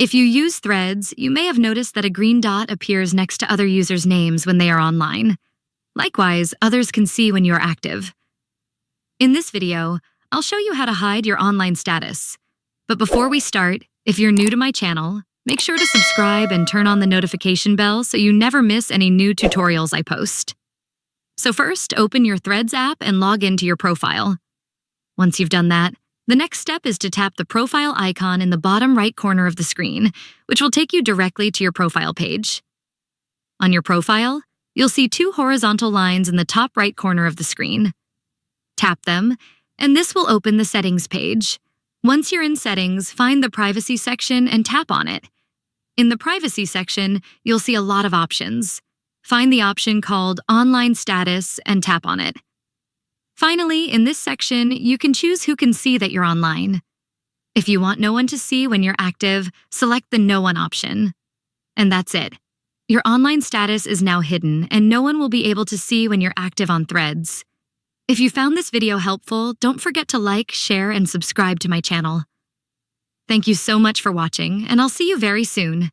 If you use Threads, you may have noticed that a green dot appears next to other users' names when they are online. Likewise, others can see when you are active. In this video, I'll show you how to hide your online status. But before we start, if you're new to my channel, make sure to subscribe and turn on the notification bell so you never miss any new tutorials I post. So first, open your Threads app and log into your profile. Once you've done that, the next step is to tap the profile icon in the bottom right corner of the screen, which will take you directly to your profile page. On your profile, you'll see two horizontal lines in the top right corner of the screen. Tap them, and this will open the settings page. Once you're in settings, find the privacy section and tap on it. In the privacy section, you'll see a lot of options. Find the option called Online Status and tap on it. Finally, in this section, you can choose who can see that you're online. If you want no one to see when you're active, select the No One option. And that's it. Your online status is now hidden, and no one will be able to see when you're active on Threads. If you found this video helpful, don't forget to like, share, and subscribe to my channel. Thank you so much for watching, and I'll see you very soon.